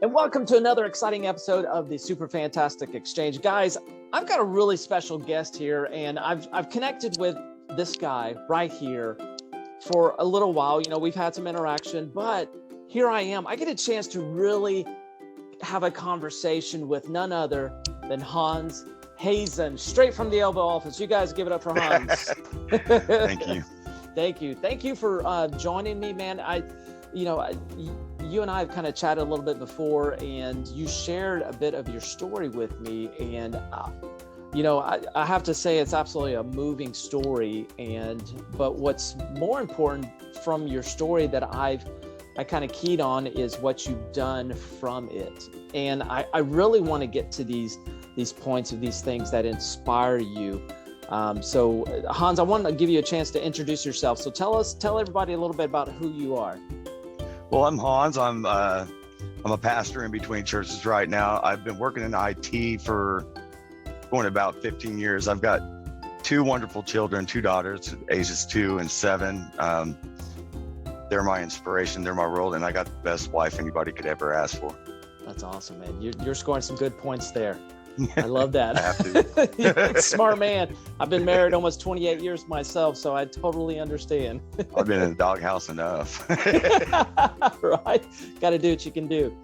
And welcome to another exciting episode of the Super Fantastic Exchange. Guys, I've got a really special guest here, and I've connected with this guy right here for a little while. You know, we've had some interaction, but here I am. I get a chance to really have a conversation with none other than Hans Hazen, straight from the Elbow office. You guys give it up for Hans. Thank you. Thank you for joining me, man. You and I have kind of chatted a little bit before, and you shared a bit of your story with me. And, I have to say it's absolutely a moving story. But what's more important from your story that I kind of keyed on is what you've done from it. And I really want to get to these points of these things that inspire you. So Hans, I want to give you a chance to introduce yourself. So tell everybody a little bit about who you are. Well, I'm Hans. I'm a pastor in between churches right now. I've been working in IT for going about 15 years. I've got two wonderful children, two daughters, ages 2 and 7. They're my inspiration. They're my world, and I got the best wife anybody could ever ask for. That's awesome, man. You're scoring some good points there. I love that. I have to. Smart man. I've been married almost 28 years myself, so I totally understand. I've been in the doghouse enough. Right? Got to do what you can do.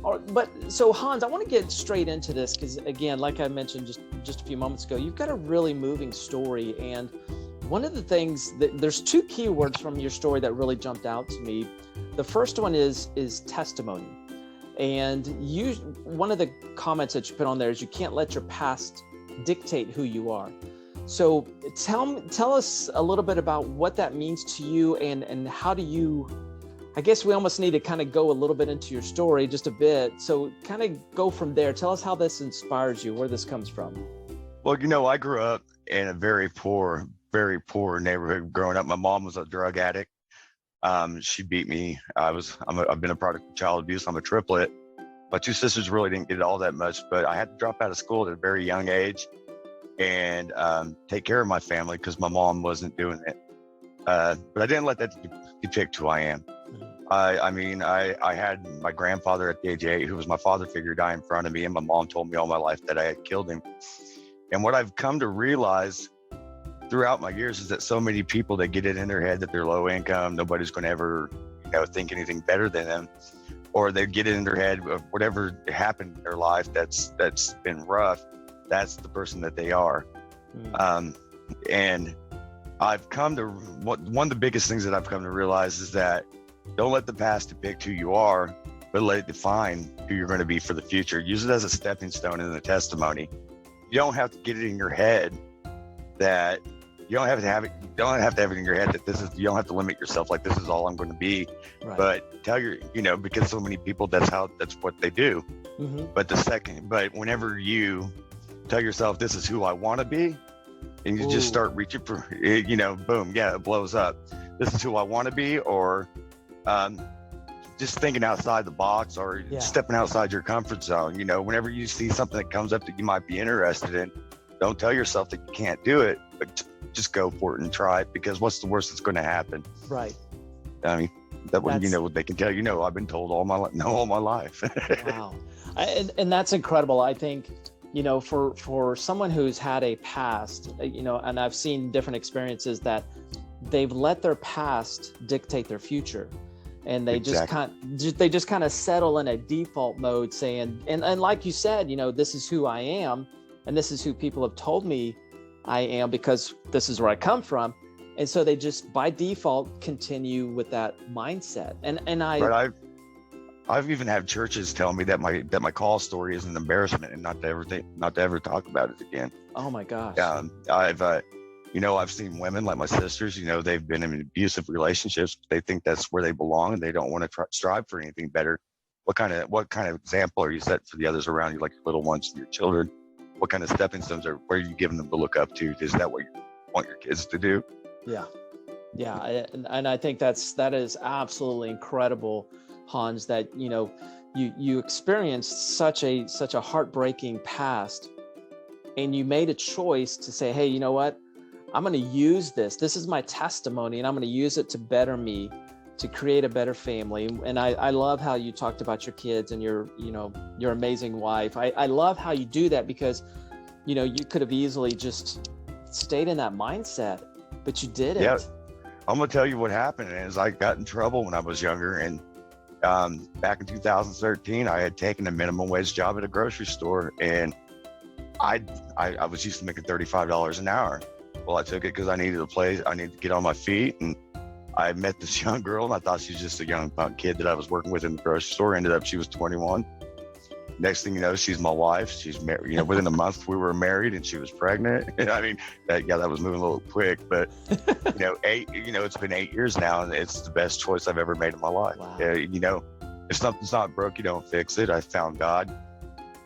All right, but so Hans, I want to get straight into this because, again, like I mentioned just a few moments ago, you've got a really moving story. And one of the things there's two keywords from your story that really jumped out to me. The first one is testimony. And one of the comments that you put on there is you can't let your past dictate who you are. So tell us a little bit about what that means to you and how do you, I guess we almost need to kind of go a little bit into your story just a bit. So kind of go from there. Tell us how this inspires you, where this comes from. Well, I grew up in a very poor neighborhood growing up. My mom was a drug addict. She beat me. I've been a product of child abuse. I'm a triplet. My two sisters really didn't get all that much, but I had to drop out of school at a very young age and take care of my family because my mom wasn't doing it. But I didn't let that depict who I am. I had my grandfather at the age of 8, who was my father figure, die in front of me, and my mom told me all my life that I had killed him. And what I've come to realize throughout my years is that so many people, that get it in their head that they're low income, nobody's going to ever, think anything better than them, or they get it in their head of whatever happened in their life that's been rough, that's the person that they are. And I've come to, one of the biggest things that I've come to realize is that don't let the past depict who you are, but let it define who you're going to be for the future. Use it as a stepping stone and a testimony. You don't have to get it in your head that you don't have to have it. You don't have to have it in your head that you don't have to limit yourself like this is all I'm going to be. Right. But tell because so many people, that's what they do. Mm-hmm. But whenever you tell yourself this is who I want to be, and you just start reaching for, boom, yeah, it blows up. This is who I want to be, or just thinking outside the box, or stepping outside your comfort zone. Whenever you see something that comes up that you might be interested in, don't tell yourself that you can't do it, but just go for it and try it, because what's the worst that's going to happen? Right. I mean, they can tell I've been told all my life. Wow. And that's incredible. I think, for someone who's had a past, and I've seen different experiences that they've let their past dictate their future. And they just kind of settle in a default mode saying, and like you said, this is who I am. And this is who people have told me I am because this is where I come from. And so they just by default continue with that mindset. I've even had churches tell me that my call story is an embarrassment and not to ever talk about it again. Oh my gosh. I've seen women like my sisters, they've been in abusive relationships. They think that's where they belong and they don't want to strive for anything better. What kind of example are you set for the others around you, like your little ones, your children? What kind of stepping stones where are you giving them to look up to? Is that what you want your kids to do? Yeah. And I think that is absolutely incredible, Hans, that, you experienced such a heartbreaking past, and you made a choice to say, hey, you know what? I'm going to use this. This is my testimony, and I'm going to use it to better me, to create a better family. And I love how you talked about your kids and your amazing wife. I love how you do that, because, you could have easily just stayed in that mindset, but you didn't. Yeah. I'm going to tell you what happened is I got in trouble when I was younger. And back in 2013, I had taken a minimum wage job at a grocery store, and I was used to making $35 an hour. Well, I took it because I needed to get on my feet. And I met this young girl, and I thought she was just a young punk kid that I was working with in the grocery store. Ended up she was 21. Next thing you know, she's my wife. She's married. Within a month we were married, and she was pregnant. I mean, that was moving a little quick, but it's been 8 years now, and it's the best choice I've ever made in my life. Wow. If something's not broke, you don't fix it. I found God,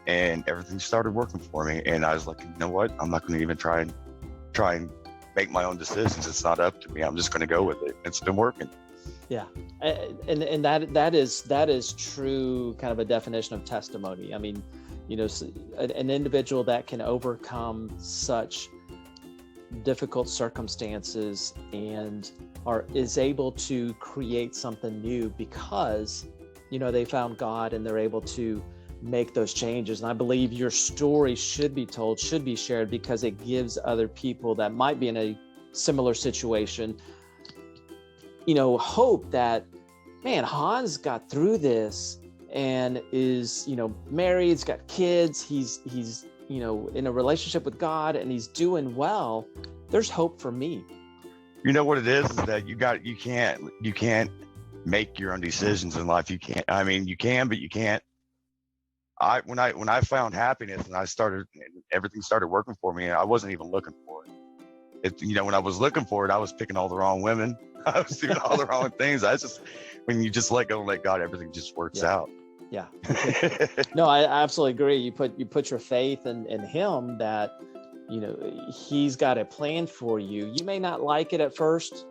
and everything started working for me. And I was like, you know what? I'm not going to even try and make my own decisions. It's not up to me. I'm just going to go with it. It's been working. Yeah. And that is true kind of a definition of testimony. I mean, an individual that can overcome such difficult circumstances and is able to create something new because, they found God and they're able to make those changes. And I believe your story should be told, should be shared, because it gives other people that might be in a similar situation, hope that, man, Hans got through this and is, married, he's got kids, he's in a relationship with God, and he's doing well. There's hope for me. You know what it is that you can't make your own decisions in life. You can't. I mean, you can, but you can't. When I found happiness and everything started working for me, I wasn't even looking for it. When I was looking for it, I was picking all the wrong women. I was doing all the wrong things. When you just let go and let God, everything just works out. Yeah. No, I absolutely agree. You put your faith in him that, he's got a plan for you. You may not like it at first,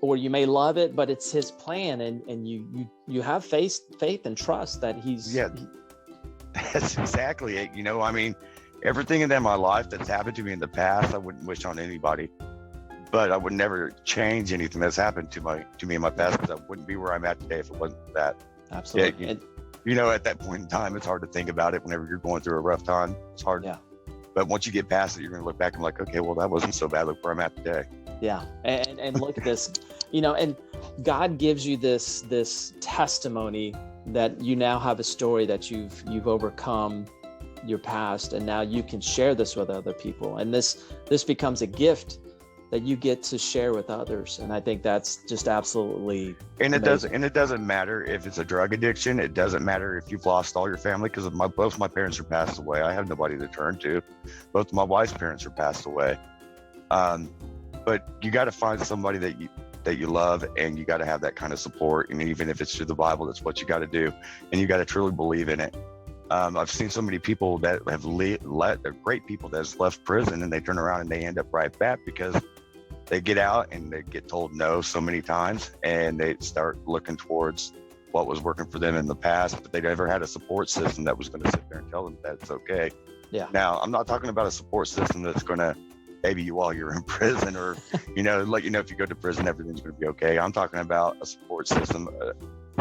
or you may love it, but it's his plan. And you have faith and trust that he's. Yeah. That's exactly it. I mean, everything in my life that's happened to me in the past, I wouldn't wish on anybody, but I would never change anything that's happened to me in my past, because I wouldn't be where I'm at today if it wasn't for that. Absolutely. Yeah, at that point in time, it's hard to think about it whenever you're going through a rough time. It's hard. Yeah. But once you get past it, you're going to look back and like, okay, well, that wasn't so bad. Look where I'm at today. Yeah. And look at this, and God gives you this testimony that you now have a story that you've overcome your past, and now you can share this with other people. And this becomes a gift that you get to share with others. And I think that's just absolutely amazing. It doesn't matter if it's a drug addiction. It doesn't matter if you've lost all your family, because both my parents are passed away. I have nobody to turn to. Both of my wife's parents are passed away. But you got to find somebody that you love, and you got to have that kind of support. And even if it's through the Bible, that's what you got to do. And you got to truly believe in it. I've seen so many people that have great people that's left prison, and they turn around and they end up right back, because they get out and they get told no so many times, and they start looking towards what was working for them in the past, but they never had a support system that was going to sit there and tell them that it's okay. Yeah. Now, I'm not talking about a support system that's going to baby you while you're in prison, or let you know if you go to prison everything's going to be okay. I'm talking about a support system,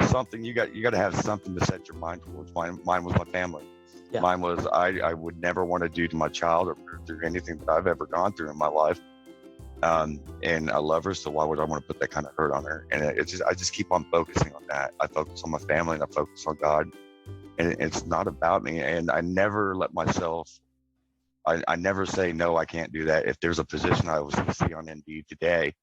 something you got to have something to set your mind towards. Mine was my family. Yeah. Mine was I would never want to do to my child or through anything that I've ever gone through in my life. And I love her, so why would I want to put that kind of hurt on her? And I just keep on focusing on that. I focus on my family, and I focus on God, and it's not about me. And I never let myself. I never say no, I can't do that. If there's a position I was to see on Indeed today,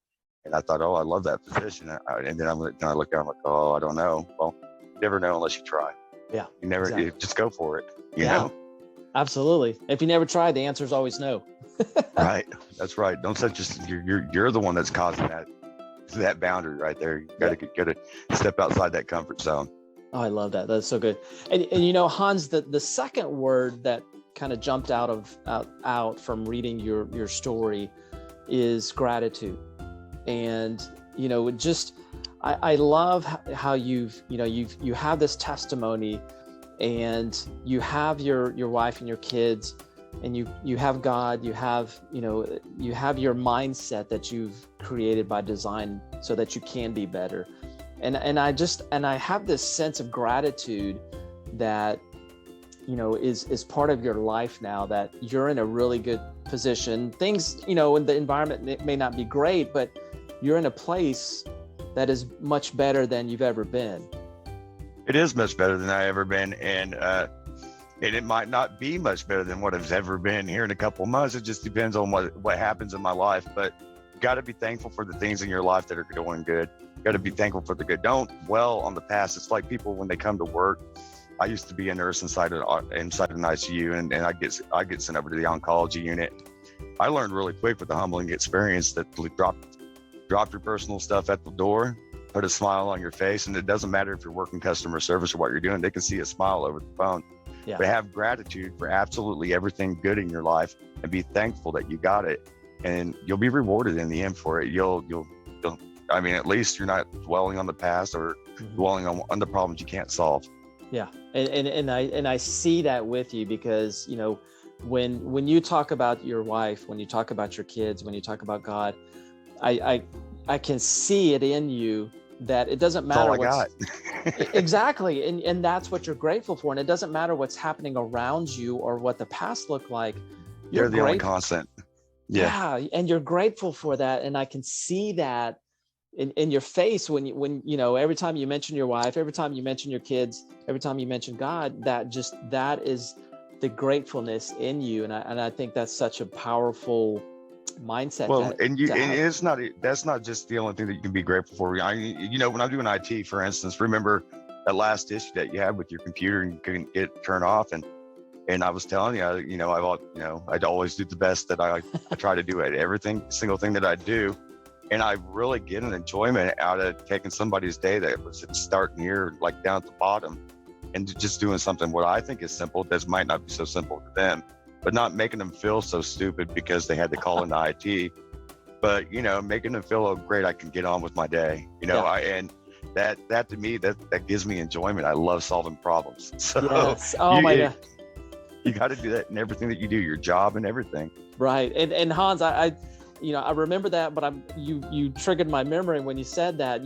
and I thought, oh, I love that position, and then I look down, I'm like, oh, I don't know. Well, you never know unless you try. Yeah, you never. exactly. You just go for it. You know. Absolutely. If you never try, the answer is always no. Right. That's right. Don't set you're the one that's causing that boundary right there. You gotta step outside that comfort zone. Oh, I love that. That's so good. And Hans, the second word that kind of jumped out from reading your story is gratitude. And I love how you have this testimony, and you have your wife and your kids, and you have God, you have your mindset that you've created by design so that you can be better. And I have this sense of gratitude that, is part of your life now, that you're in a really good position. Things, in the environment may not be great, but you're in a place that is much better than you've ever been. It is much better than I've ever been. And it might not be much better than what I've ever been here in a couple of months. It just depends on what happens in my life. But you got to be thankful for the things in your life that are going good. You got to be thankful for the good. Don't dwell on the past. It's like people, when they come to work. I used to be a nurse inside an ICU, and I get sent over to the oncology unit. I learned really quick with the humbling experience that drop your personal stuff at the door, put a smile on your face, and it doesn't matter if you're working customer service or what you're doing. They can see a smile over the phone. Yeah. But have gratitude for absolutely everything good in your life, and be thankful that you got it, and you'll be rewarded in the end for it. You'll I mean, at least you're not dwelling on the past or dwelling on the problems you can't solve. Yeah, and I see that with you, because when you talk about your wife, when you talk about your kids, when you talk about God, I can see it in you that it doesn't matter That's all I got. Exactly, and that's what you're grateful for, and it doesn't matter what's happening around you or what the past looked like. You're the only constant. Yeah, and you're grateful for that, and I can see that in your face when every time you mention your wife, every time you mention your kids, every time you mention God, that is the gratefulness in you, and I think that's such a powerful mindset. Well, that's not just the only thing that you can be grateful for. When I'm doing IT, for instance, remember that last issue that you had with your computer and you couldn't get it turned off, and I was telling you, I'd always do the best that I try to do at everything, single thing that I do. And I really get an enjoyment out of taking somebody's day that was starting here, like down at the bottom, and just doing something what I think is simple that might not be so simple to them, but not making them feel so stupid because they had to call into IT, but making them feel, oh great, I can get on with my day. And that to me, that gives me enjoyment. I love solving problems. So yes. Oh my God. You got to do that in everything that you do, your job and everything. Right. And Hans, I remember that, but you triggered my memory when you said that.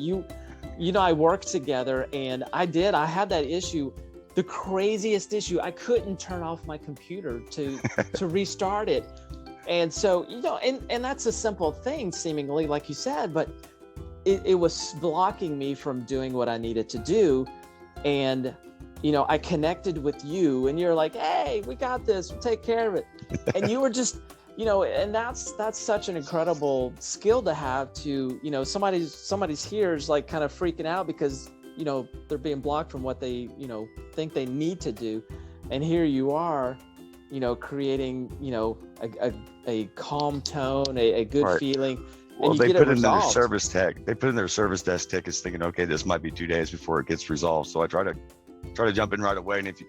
I worked together, and I had that issue, the craziest issue. I couldn't turn off my computer to restart it. And so, and that's a simple thing seemingly, like you said, but it was blocking me from doing what I needed to do. And, I connected with you, and you're like, hey, we got this, we'll take care of it. And you were just, and that's such an incredible skill to have, to, somebody's here is like kind of freaking out because, they're being blocked from what they, think they need to do. And here you are, creating, a calm tone, a good right. feeling. Well, they put in their service desk tickets thinking, okay, this might be 2 days before it gets resolved. So I try to jump in right away. And if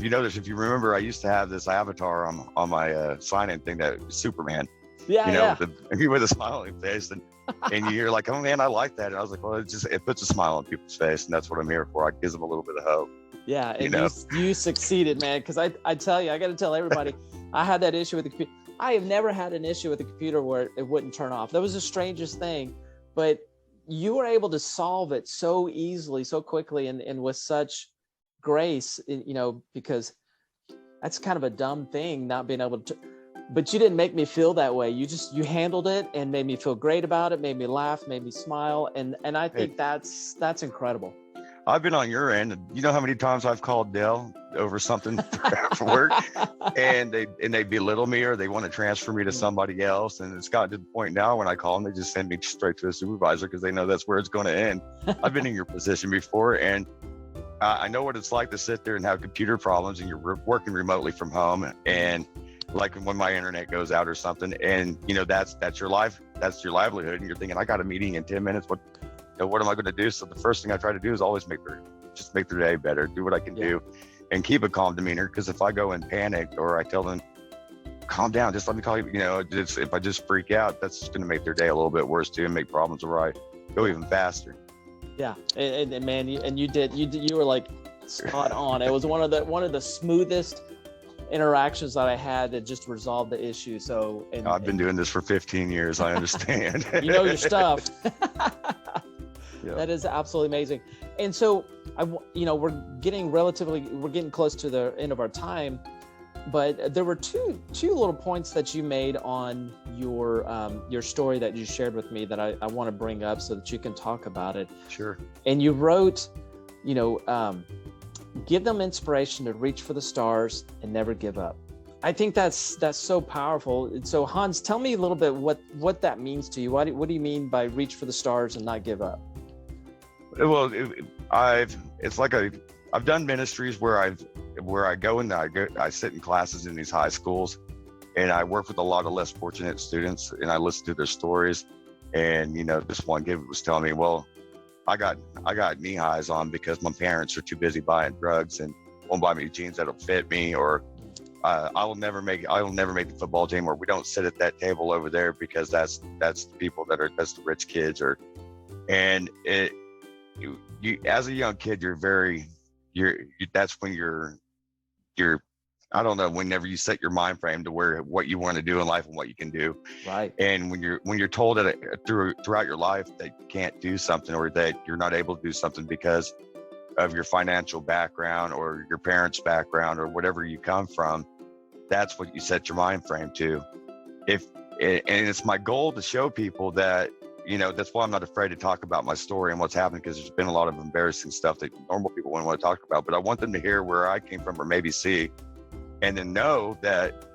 you notice, if you remember, I used to have this avatar on my sign-in thing that was Superman. Yeah. With a smiling face, and you're like, oh man, I like that. And I was like, well, it puts a smile on people's face, and that's what I'm here for. It gives them a little bit of hope. Yeah, and you succeeded, man. Because I tell you, I got to tell everybody, I had that issue with the computer. I have never had an issue with the computer where it wouldn't turn off. That was the strangest thing, but you were able to solve it so easily, so quickly, and with such grace, because that's kind of a dumb thing, not being able to, but you didn't make me feel that way. You handled it and made me feel great about it, made me laugh, made me smile. And I think that's incredible. I've been on your end. You know how many times I've called Dell over something for work, and they belittle me, or they want to transfer me to somebody else. And it's gotten to the point now when I call them, they just send me straight to a supervisor because they know that's where it's going to end. I've been in your position before, and I know what it's like to sit there and have computer problems, and you're working remotely from home, and like when my internet goes out or something, and that's your life, that's your livelihood, and you're thinking, I got a meeting in 10 minutes. What am I going to do? So the first thing I try to do is always make their day better, do what I can do, and keep a calm demeanor. Because if I go in panic, or I tell them, calm down, just let me call you, if I just freak out, that's just going to make their day a little bit worse too, and make problems go even faster. Yeah, and man, you were like spot on. It was one of the smoothest interactions that I had that just resolved the issue. So I've been doing this for 15 years. I understand. You know your stuff. That is absolutely amazing. And so we're getting close to the end of our time, but there were two little points that you made on your story that you shared with me that I want to bring up so that you can talk about it. Sure. And you wrote, give them inspiration to reach for the stars and never give up. I think that's so powerful. And so Hans, tell me a little bit what that means to you. What do you mean by reach for the stars and not give up? Well, I've done ministries where I go and I sit in classes in these high schools, and I work with a lot of less fortunate students, and I listen to their stories. And this one kid was telling me, well, I got knee highs on because my parents are too busy buying drugs and won't buy me jeans that'll fit me, or I will never make the football team, or we don't sit at that table over there because that's the people that's the rich kids, you as a young kid, that's when you're I don't know, whenever you set your mind frame to what you want to do in life and what you can do. Right. And when you're told that throughout your life that you can't do something, or that you're not able to do something because of your financial background or your parents' background or whatever you come from, that's what you set your mind frame to. And it's my goal to show people that, that's why I'm not afraid to talk about my story and what's happened, because there's been a lot of embarrassing stuff that normal people wouldn't want to talk about, but I want them to hear where I came from, or maybe see, and then know that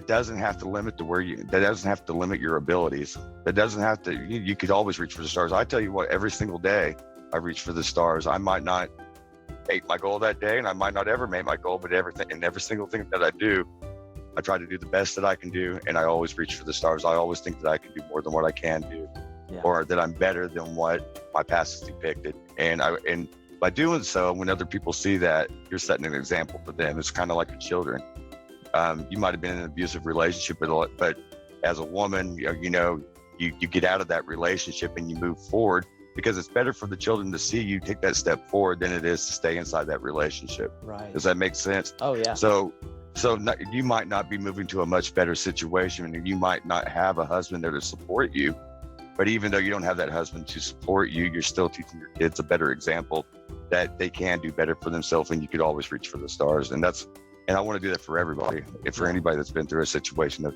doesn't have to limit your abilities. That doesn't have to, you could always reach for the stars. I tell you what, every single day I reach for the stars. I might not make my goal that day, and I might not ever make my goal, but every single thing that I do, I try to do the best that I can do, and I always reach for the stars. I always think that I can do more than what I can do, or that I'm better than what my past has depicted. And by doing so, when other people see that, you're setting an example for them. It's kind of like your children. You might have been in an abusive relationship, but as a woman, you get out of that relationship and you move forward, because it's better for the children to see you take that step forward than it is to stay inside that relationship. Right. Does that make sense? Oh yeah. So you might not be moving to a much better situation, and you might not have a husband there to support you, but even though you don't have that husband to support you, you're still teaching your kids a better example that they can do better for themselves, and you could always reach for the stars. And I want to do that for everybody. And for anybody that's been through a situation,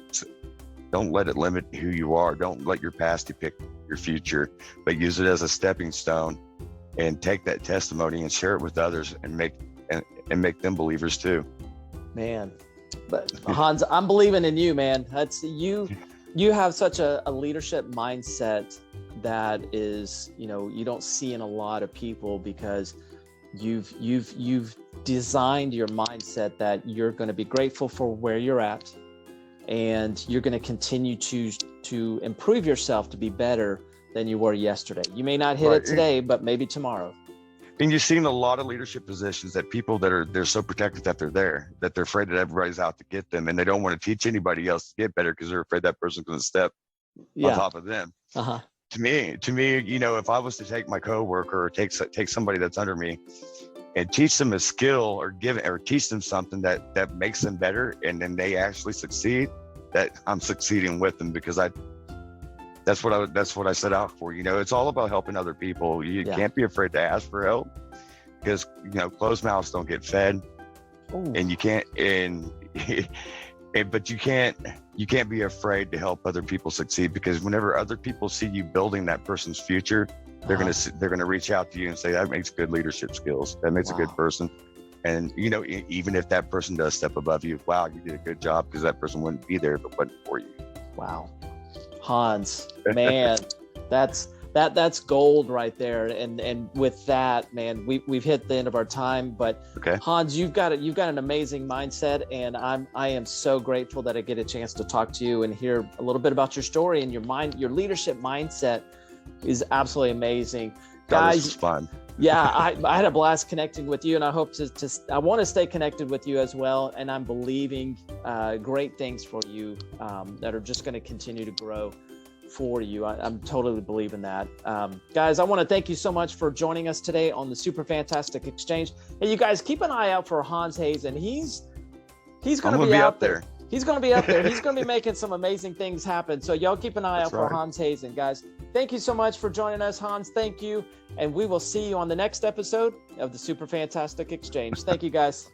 don't let it limit who you are. Don't let your past depict your future, but use it as a stepping stone, and take that testimony and share it with others, and make them believers too. Man, but Hans, I'm believing in you, man. That's you have such a leadership mindset that is, you don't see in a lot of people, because you've designed your mindset that you're going to be grateful for where you're at, and you're going to continue to improve yourself to be better than you were yesterday. You may not hit it today, but maybe tomorrow. And you've seen a lot of leadership positions that people they're so protected that they're afraid that everybody's out to get them, and they don't want to teach anybody else to get better because they're afraid that person's going to step on top of them. Uh-huh. To me, if I was to take my coworker or take somebody that's under me and teach them a skill, or teach them something that makes them better, and then they actually succeed, that I'm succeeding with them, because that's what I set out for. It's all about helping other people. You can't be afraid to ask for help, because closed mouths don't get fed. Ooh. And you can't but you can't be afraid to help other people succeed, because whenever other people see you building that person's future, they're gonna reach out to you and say, that makes good leadership skills. That makes a good person. And even if that person does step above you, wow, you did a good job, because that person wouldn't be there if it wasn't for you. Wow. Hans, man, that's gold right there. And with that, man, we've hit the end of our time, but okay. Hans, you've got an amazing mindset, and I am so grateful that I get a chance to talk to you and hear a little bit about your story, and your leadership mindset is absolutely amazing. Guys, this is fun. Yeah, I had a blast connecting with you, and I hope I want to stay connected with you as well. And I'm believing great things for you that are just going to continue to grow for you. I'm totally believing that. Guys, I want to thank you so much for joining us today on the Super Fantastic Exchange. Hey, you guys, keep an eye out for Hans Hazen. He's going to be out there. He's going to be up there. He's going to be making some amazing things happen. So y'all keep an eye out for Hans Hazen, guys. Thank you so much for joining us, Hans. Thank you. And we will see you on the next episode of the Super Fantastic Exchange. Thank you, guys.